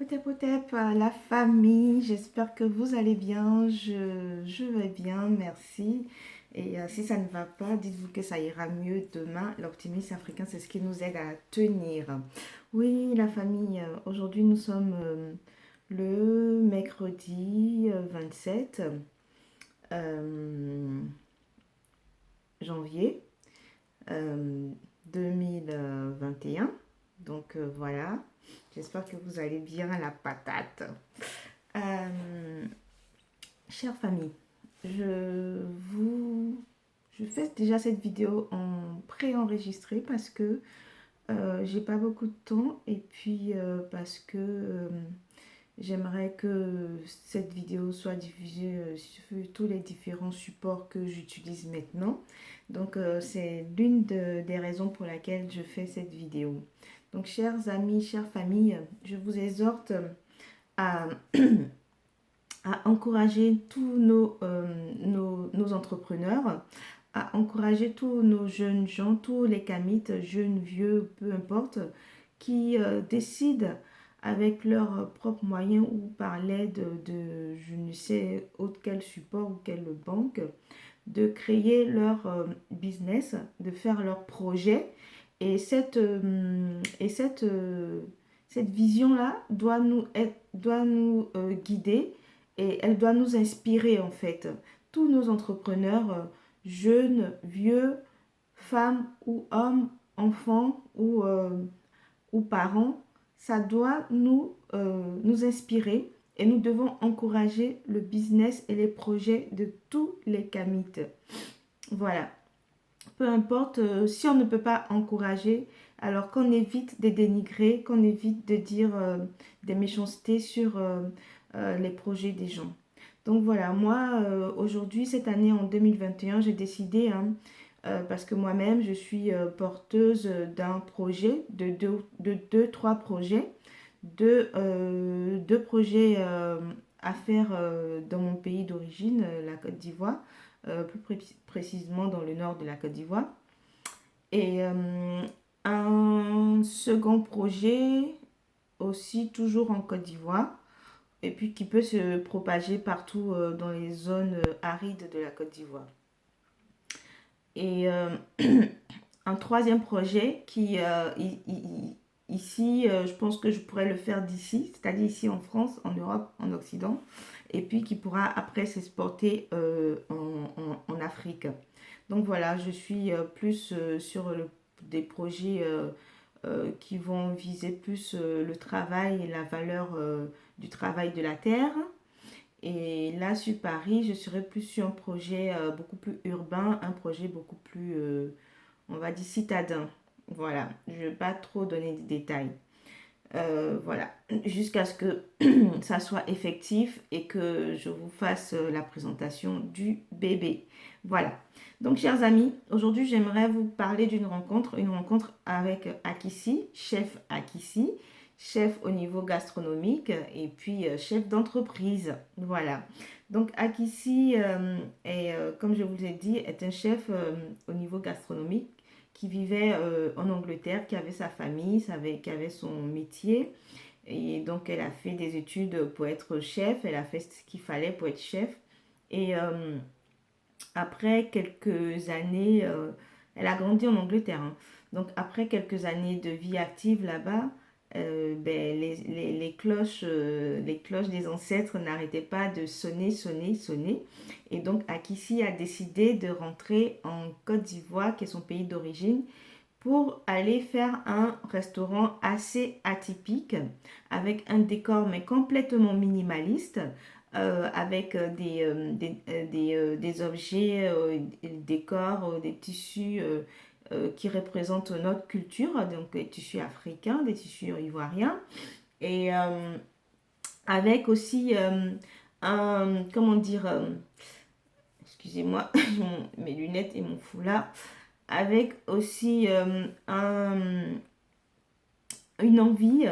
Potep, la famille, j'espère que vous allez bien, je vais bien, merci. Et si ça ne va pas, dites-vous que ça ira mieux demain. L'optimisme africain, c'est ce qui nous aide à tenir. Oui, la famille, aujourd'hui nous sommes le mercredi 27 euh, janvier 2021. Donc voilà, j'espère que vous allez bien, la patate. Euh, Chère famille, je vous je fais déjà cette vidéo en pré-enregistré parce que j'ai pas beaucoup de temps et puis parce que j'aimerais que cette vidéo soit diffusée sur tous les différents supports que j'utilise maintenant. Donc c'est des raisons pour laquelle je fais cette vidéo. Donc chers amis, chères familles, je vous exhorte à à encourager tous nos entrepreneurs, à encourager tous nos jeunes gens, tous les kamites, jeunes, vieux, peu importe, qui décident avec leurs propres moyens ou par l'aide de je ne sais autre quel support ou quelle banque, de créer leur business, de faire leur projet. Et cette vision-là doit nous guider et elle doit nous inspirer en fait. Tous nos entrepreneurs, jeunes, vieux, femmes ou hommes, enfants ou parents, ça doit nous inspirer et nous devons encourager le business et les projets de tous les kamites. Voilà. Peu importe, si on ne peut pas encourager, alors qu'on évite de dénigrer, qu'on évite de dire des méchancetés sur les projets des gens. Donc voilà, moi, aujourd'hui, cette année en 2021, j'ai décidé, hein, parce que moi-même, je suis porteuse d'un projet, de deux, trois projets, deux projets à faire dans mon pays d'origine, la Côte d'Ivoire, précisément dans le nord de la Côte d'Ivoire. Et un second projet aussi toujours en Côte d'Ivoire et puis qui peut se propager partout dans les zones arides de la Côte d'Ivoire. Et un troisième projet qui, ici, je pense que je pourrais le faire d'ici, c'est-à-dire ici en France, en Europe, en Occident, et puis qui pourra après s'exporter en Afrique. Donc voilà, je suis plus sur des projets qui vont viser plus le travail et la valeur du travail de la terre. Et là, sur Paris, je serai plus sur un projet beaucoup plus urbain, un projet beaucoup plus, on va dire, citadin. Voilà, je ne vais pas trop donner de détails. Voilà, jusqu'à ce que ça soit effectif et que je vous fasse la présentation du bébé. Voilà. Donc, chers amis, aujourd'hui, j'aimerais vous parler une rencontre avec Akissi, chef Akissi, chef au niveau gastronomique et puis chef d'entreprise. Voilà. Donc, Akissi, comme je vous ai dit, est un chef au niveau gastronomique qui vivait en Angleterre, qui avait sa famille, qui avait son métier. Et donc, elle a fait des études pour être chef. Elle a fait ce qu'il fallait pour être chef. Et après quelques années, elle a grandi en Angleterre, hein. Donc, après quelques années de vie active là-bas, les cloches des ancêtres n'arrêtaient pas de sonner, sonner, sonner. Et donc, Akissi a décidé de rentrer en Côte d'Ivoire, qui est son pays d'origine, pour aller faire un restaurant assez atypique, avec un décor mais complètement minimaliste, avec des objets, des décors, des tissus qui représentent notre culture, donc des tissus africains, des tissus ivoiriens, et avec aussi comment dire, excusez-moi, mes lunettes et mon foulard, avec aussi une envie,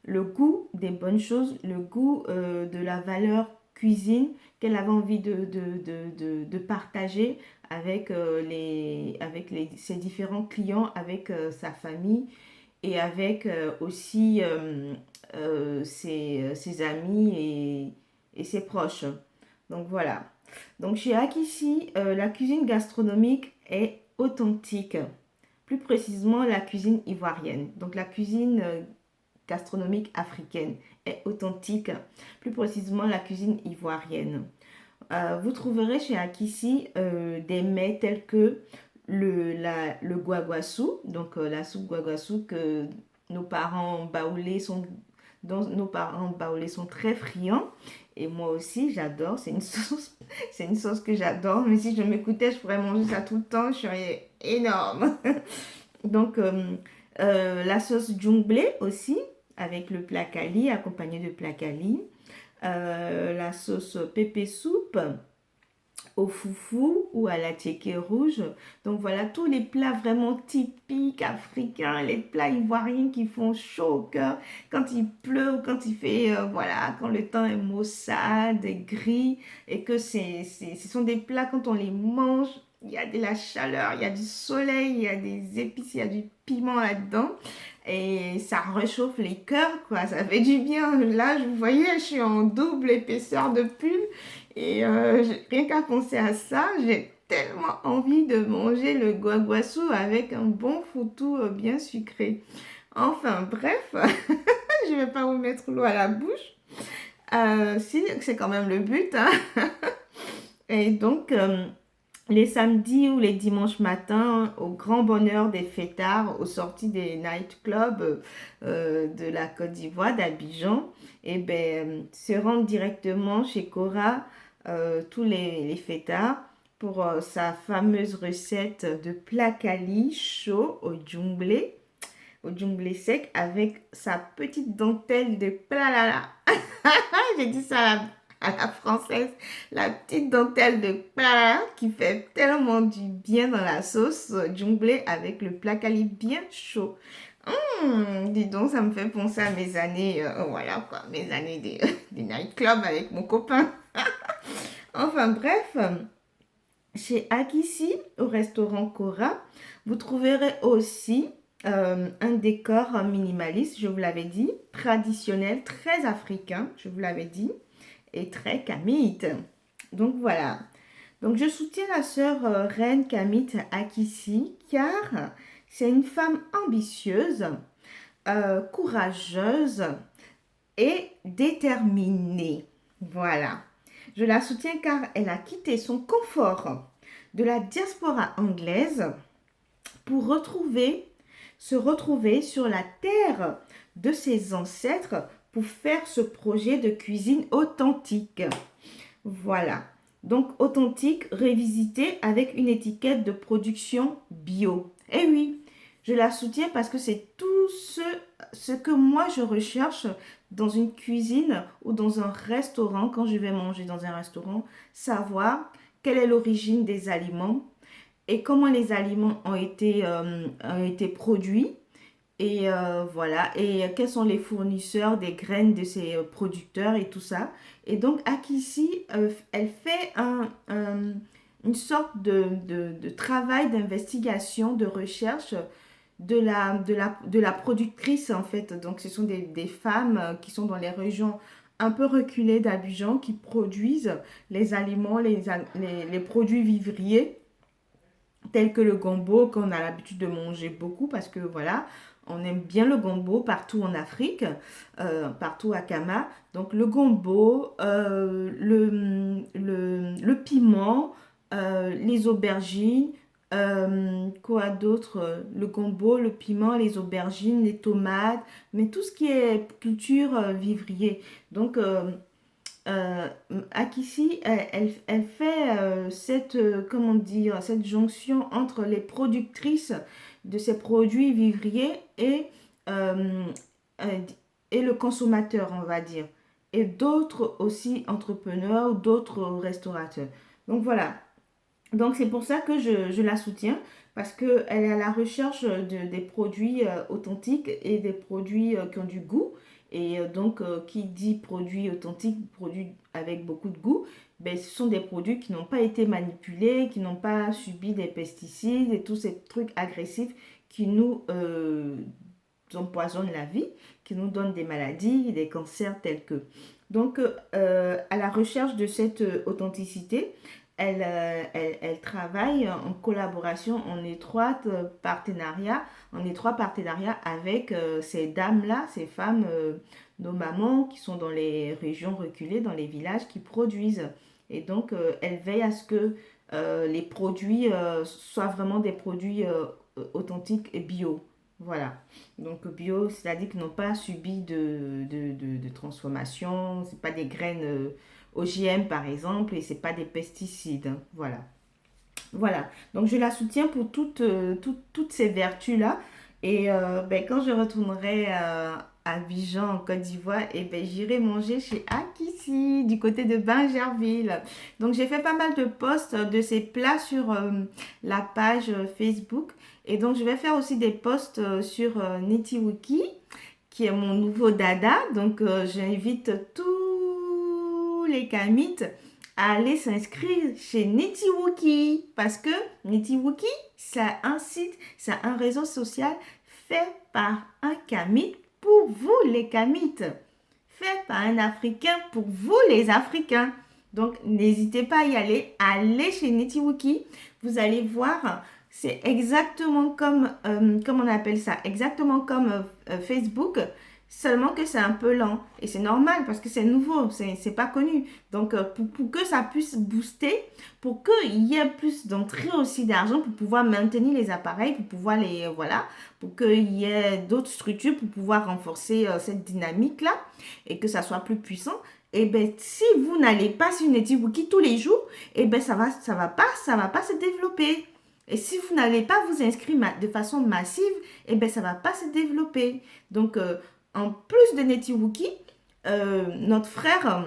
le goût des bonnes choses, le goût de la valeur cuisine qu'elle avait envie de partager avec, ses différents clients, avec sa famille. et avec aussi ses amis et ses proches. Donc voilà. Donc chez Akissi, la cuisine gastronomique est authentique. Plus précisément, la cuisine ivoirienne. Donc la cuisine gastronomique africaine est authentique. Plus précisément, la cuisine ivoirienne. Vous trouverez chez Akissi des mets tels que le guaguassou, donc la soupe guaguassou que nos parents baoulés sont, dont nos parents baoulés sont très friands. Et moi aussi, j'adore. C'est une sauce que j'adore. Mais si je m'écoutais, je pourrais manger ça tout le temps. Je serais énorme. Donc, la sauce djumblé aussi, avec le placali, accompagné de placali. La sauce pépé soupe au foufou ou à la tchéké rouge. Donc voilà, tous les plats vraiment typiques africains, les plats ivoiriens qui font chaud au cœur quand il pleut ou quand il fait, voilà, quand le temps est maussade, gris, et que ce sont des plats quand on les mange, il y a de la chaleur, il y a du soleil, il y a des épices, il y a du piment là-dedans. Et ça réchauffe les cœurs, quoi. Ça fait du bien. Là, vous voyez, je suis en double épaisseur de pull. Et rien qu'à penser à ça, j'ai tellement envie de manger le guaguassou avec un bon foutou bien sucré. Enfin, bref, je vais pas vous mettre l'eau à la bouche. Si, c'est quand même le but, hein. Et donc, les samedis ou les dimanches matins, au grand bonheur des fêtards, aux sorties des nightclubs de la Côte d'Ivoire, d'Abidjan, et ben, se rendre directement chez Cora tous les fêtards pour sa fameuse recette de placali chaud au djumblé sec avec sa petite dentelle de plala. J'ai dit ça à la française, la petite dentelle de plala qui fait tellement du bien dans la sauce djumblé avec le placali bien chaud. Dis donc, ça me fait penser à mes années, voilà quoi, mes années des nightclubs avec mon copain. Enfin bref, chez Akissi, au restaurant Cora, vous trouverez aussi un décor minimaliste, je vous l'avais dit, traditionnel, très africain, je vous l'avais dit, et très kamite. Donc voilà. Donc je soutiens la sœur reine kamite Akissi car c'est une femme ambitieuse, courageuse et déterminée. Voilà. Je la soutiens car elle a quitté son confort de la diaspora anglaise pour se retrouver sur la terre de ses ancêtres pour faire ce projet de cuisine authentique. Voilà. Donc authentique, révisité avec une étiquette de production bio. Eh oui, je la soutiens parce que c'est tout ce que moi je recherche dans une cuisine ou dans un restaurant, quand je vais manger dans un restaurant, savoir quelle est l'origine des aliments et comment les aliments ont été produits. Et voilà, et quels sont les fournisseurs des graines de ces producteurs et tout ça. Et donc, Akissi, elle fait une sorte de travail d'investigation, de recherche de la productrice, en fait. Donc, ce sont des femmes qui sont dans les régions un peu reculées d'Abidjan qui produisent les aliments, les produits vivriers tels que le gombo qu'on a l'habitude de manger beaucoup parce que voilà, on aime bien le gombo partout en Afrique, partout à Kama. Donc le gombo, le piment, les aubergines, quoi d'autre? Le gombo, le piment, les aubergines, les tomates, mais tout ce qui est culture vivrier. Donc Akissi, elle fait comment dire, cette jonction entre les productrices de ces produits vivriers euh, euh, et le consommateur, on va dire, et d'autres aussi entrepreneurs ou d'autres restaurateurs. Donc voilà. Donc c'est pour ça que je la soutiens, parce qu'elle est à la recherche des produits authentiques et des produits qui ont du goût. Et donc qui dit produit authentique, produit avec beaucoup de goût, ben, ce sont des produits qui n'ont pas été manipulés, qui n'ont pas subi des pesticides et tous ces trucs agressifs qui nous empoisonnent la vie, qui nous donnent des maladies, des cancers tels que. Donc, à la recherche de cette authenticité, elle travaille en collaboration, en étroit partenariat avec ces dames-là, ces femmes, nos mamans qui sont dans les régions reculées, dans les villages, qui produisent. Et donc, elle veille à ce que les produits soient vraiment des produits authentiques et bio. Voilà. Donc bio, c'est-à-dire qu'ils n'ont pas subi de transformation, c'est pas des graines OGM par exemple, et c'est pas des pesticides. Voilà. Voilà. Donc je la soutiens pour toutes ces vertus-là. Et ben, quand je retournerai à Abidjan, en Côte d'Ivoire, et ben, j'irai manger chez Akissi, du côté de Bingerville. Donc j'ai fait pas mal de posts de ces plats sur la page Facebook. Et donc je vais faire aussi des posts sur Netiwiki, qui est mon nouveau dada. Donc j'invite tous les Kamites à aller s'inscrire chez Netiwiki, parce que Netiwiki, c'est un site, c'est un réseau social fait par un Kamite pour vous les Kamites, fait par un Africain pour vous les Africains. Donc n'hésitez pas à y aller, allez chez Netiwiki, vous allez voir, c'est exactement comme on appelle ça, exactement comme Facebook. Seulement que c'est un peu lent. Et c'est normal parce que c'est nouveau, c'est pas connu. Donc, pour que ça puisse booster, pour qu'il y ait plus d'entrée aussi d'argent, pour pouvoir maintenir les appareils, pour pouvoir voilà, pour qu'il y ait d'autres structures pour pouvoir renforcer cette dynamique-là et que ça soit plus puissant. Et bien, si vous n'allez pas sur Netiwiki tous les jours, et bien, ça va pas se développer. Et si vous n'allez pas vous inscrire de façon massive, et bien, ça va pas se développer. Donc, en plus de Netiwiki, notre frère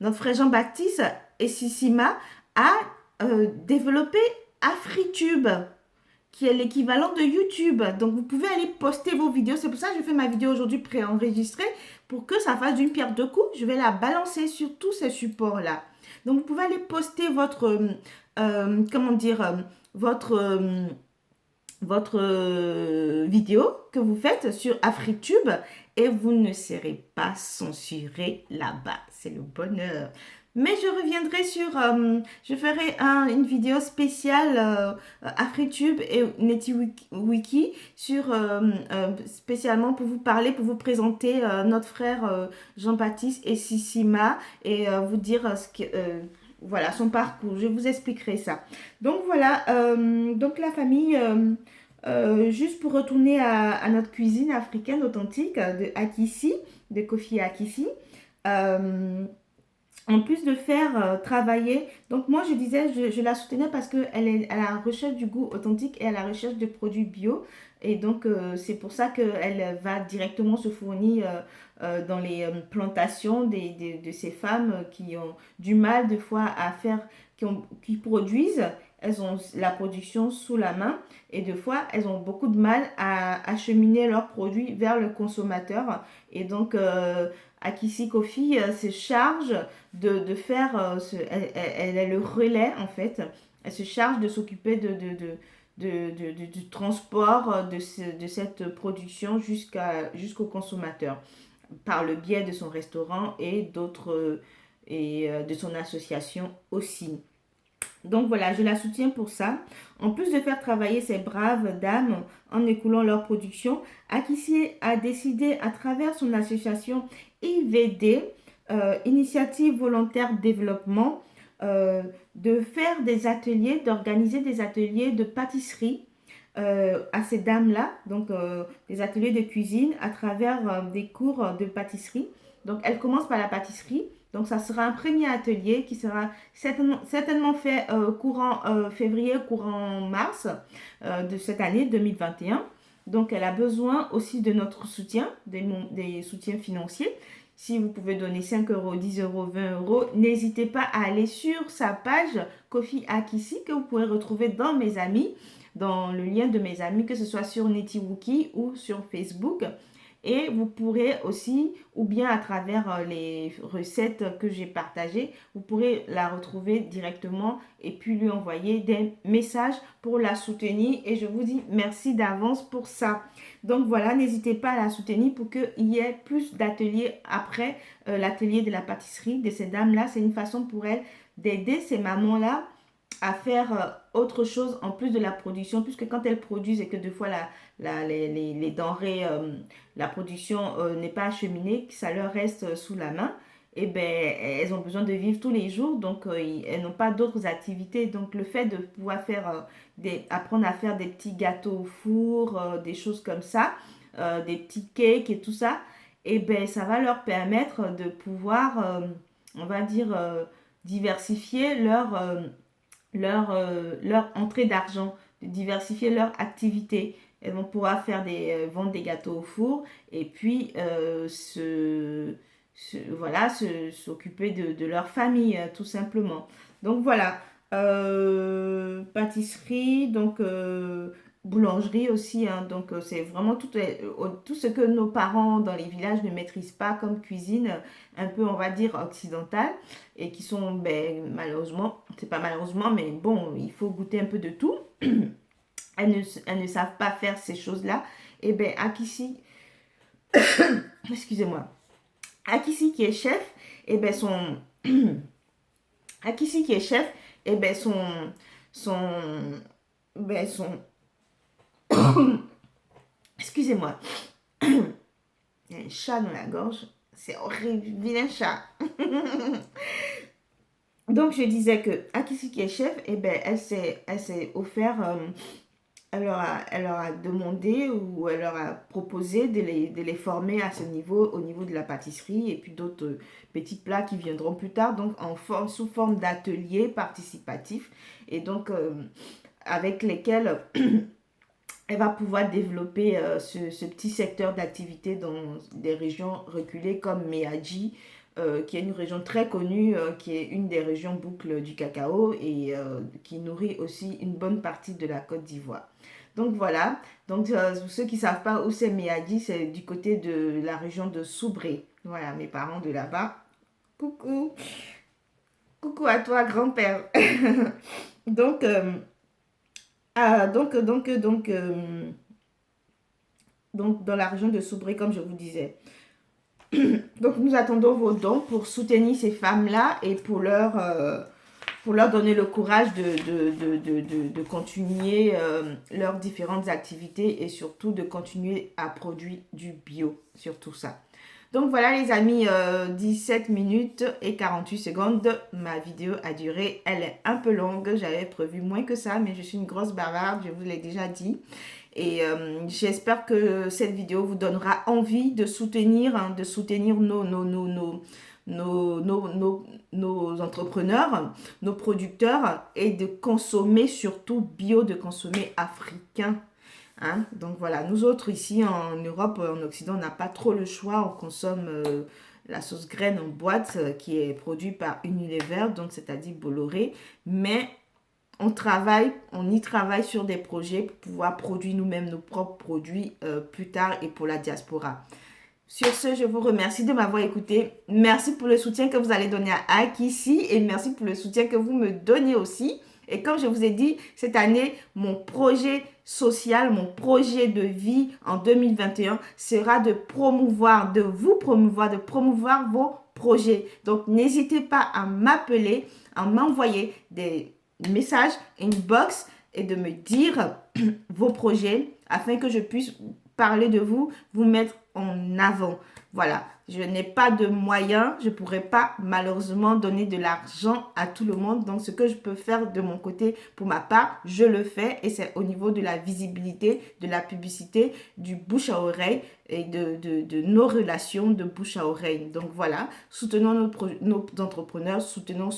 notre frère Jean-Baptiste Essissima a développé AfriTube, qui est l'équivalent de YouTube. Donc vous pouvez aller poster vos vidéos. C'est pour ça que je fais ma vidéo aujourd'hui préenregistrée, pour que ça fasse d'une pierre deux coups. Je vais la balancer sur tous ces supports-là. Donc vous pouvez aller poster votre vidéo que vous faites sur AfriTube et vous ne serez pas censuré là-bas. C'est le bonheur. Mais je reviendrai je ferai une vidéo spéciale AfriTube et Netiwiki spécialement pour vous parler, pour vous présenter notre frère Jean-Baptiste Essissima et vous dire voilà, son parcours. Je vous expliquerai ça. Donc voilà, donc la famille, juste pour retourner à notre cuisine africaine authentique de Akissi, de Kofi Akissi. En plus de faire travailler, donc moi je disais, je la soutenais parce qu'elle est à la recherche du goût authentique et à la recherche de produits bio. Et donc c'est pour ça qu'elle va directement se fournir dans les plantations de ces femmes qui ont du mal des fois à faire, qui produisent. Elles ont la production sous la main et des fois elles ont beaucoup de mal à acheminer leurs produits vers le consommateur. Et donc Akissi Kofi se charge de faire, elle est le relais en fait, elle se charge de s'occuper du transport de cette production jusqu'au consommateur par le biais de son restaurant et d'autres de son association aussi. Donc voilà, je la soutiens pour ça. En plus de faire travailler ces braves dames en écoulant leur production, Akissi a décidé à travers son association IVD, Initiative Volontaire Développement, de faire des ateliers, d'organiser des ateliers de pâtisserie à ces dames-là, donc des ateliers de cuisine à travers des cours de pâtisserie. Donc elle commence par la pâtisserie. Donc, ça sera un premier atelier qui sera certainement fait courant février, courant mars de cette année 2021. Donc, elle a besoin aussi de notre soutien, des soutiens financiers. Si vous pouvez donner 5 euros, 10 euros, 20 euros, n'hésitez pas à aller sur sa page Kofi Akissi que vous pourrez retrouver dans mes amis, dans le lien de mes amis, que ce soit sur Netiwiki ou sur Facebook. Et vous pourrez aussi, ou bien à travers les recettes que j'ai partagées, vous pourrez la retrouver directement et puis lui envoyer des messages pour la soutenir. Et je vous dis merci d'avance pour ça. Donc voilà, n'hésitez pas à la soutenir pour qu'il y ait plus d'ateliers après l'atelier de la pâtisserie de ces dames-là. C'est une façon pour elles d'aider ces mamans-là à faire autre chose en plus de la production, puisque quand elles produisent et que des fois les denrées, la production n'est pas acheminée, que ça leur reste sous la main, et ben elles ont besoin de vivre tous les jours, donc elles n'ont pas d'autres activités. Donc le fait de pouvoir faire apprendre à faire des petits gâteaux au four, des choses comme ça, des petits cakes et tout ça, et ben ça va leur permettre de pouvoir, on va dire, diversifier leur entrée d'argent, de diversifier leur activité. Elles vont pouvoir faire vendre des gâteaux au four et puis voilà, s'occuper de leur famille, tout simplement. Donc voilà, pâtisserie, donc boulangerie aussi, hein. Donc c'est vraiment tout ce que nos parents dans les villages ne maîtrisent pas comme cuisine, un peu on va dire occidentale, et qui sont ben, malheureusement, c'est pas malheureusement, mais bon, il faut goûter un peu de tout. Elles ne savent pas faire ces choses-là. Et ben Akissi, excusez-moi, Akissi qui est chef, et ben son Akissi qui est chef, et ben son ben son excusez-moi, il y a un chat dans la gorge, c'est horrible, vilain chat. Donc je disais que Akissi qui est chef, et ben elle s'est offert, elle leur a demandé ou elle leur a proposé de les former à ce niveau, au niveau de la pâtisserie, et puis d'autres petits plats qui viendront plus tard, donc sous forme d'ateliers participatifs, et donc avec lesquels elle va pouvoir développer ce petit secteur d'activité dans des régions reculées comme Meadji, qui est une région très connue, qui est une des régions boucles du cacao et qui nourrit aussi une bonne partie de la Côte d'Ivoire. Donc voilà, donc ceux qui ne savent pas où c'est Meadji, c'est du côté de la région de Soubré. Voilà, mes parents de là-bas. Coucou, coucou à toi grand-père. donc, donc dans la région de Soubré, comme je vous disais. Donc nous attendons vos dons pour soutenir ces femmes-là et pour leur donner le courage de continuer leurs différentes activités et surtout de continuer à produire du bio sur tout ça. Donc voilà les amis, 17 minutes et 48 secondes, ma vidéo a duré, elle est un peu longue, j'avais prévu moins que ça, mais je suis une grosse bavarde, je vous l'ai déjà dit. Et j'espère que cette vidéo vous donnera envie de soutenir, hein, nos entrepreneurs, nos producteurs et de consommer surtout bio, de consommer africain. Hein? Donc voilà, nous autres ici en Europe, en Occident, on n'a pas trop le choix. On consomme la sauce graine en boîte qui est produite par Unilever, donc c'est-à-dire Bolloré. Mais on y travaille sur des projets pour pouvoir produire nous-mêmes nos propres produits plus tard et pour la diaspora. Sur ce, je vous remercie de m'avoir écouté. Merci pour le soutien que vous allez donner à Akissi et merci pour le soutien que vous me donnez aussi. Et comme je vous ai dit, cette année, mon projet social, mon projet de vie en 2021 sera de promouvoir, de promouvoir vos projets. Donc, n'hésitez pas à m'appeler, à m'envoyer des messages, inbox et de me dire vos projets afin que je puisse parler de vous, vous mettre en avant. Voilà, je n'ai pas de moyens, je ne pourrais pas malheureusement donner de l'argent à tout le monde. Donc, ce que je peux faire de mon côté, pour ma part, je le fais et c'est au niveau de la visibilité, de la publicité, du bouche à oreille et de nos relations de bouche à oreille. Donc, voilà, soutenons nos entrepreneurs, soutenons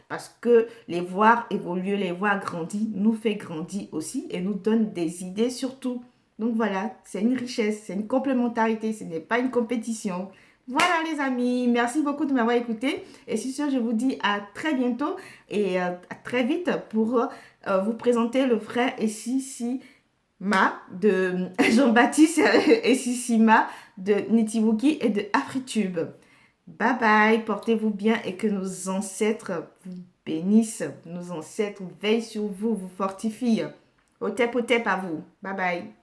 parce que les voir évoluer, les voir grandir, nous fait grandir aussi et nous donne des idées surtout. Donc voilà, c'est une richesse, c'est une complémentarité, ce n'est pas une compétition. Voilà les amis, merci beaucoup de m'avoir écouté. Et sur ce, je vous dis à très bientôt et à très vite pour vous présenter le frère et si Ma de Jean-Baptiste et Sissima de Nitiwuki et de Afritube. Bye bye, portez-vous bien et que nos ancêtres vous bénissent, nos ancêtres veillent sur vous, vous fortifient. Au tep à vous. Bye bye.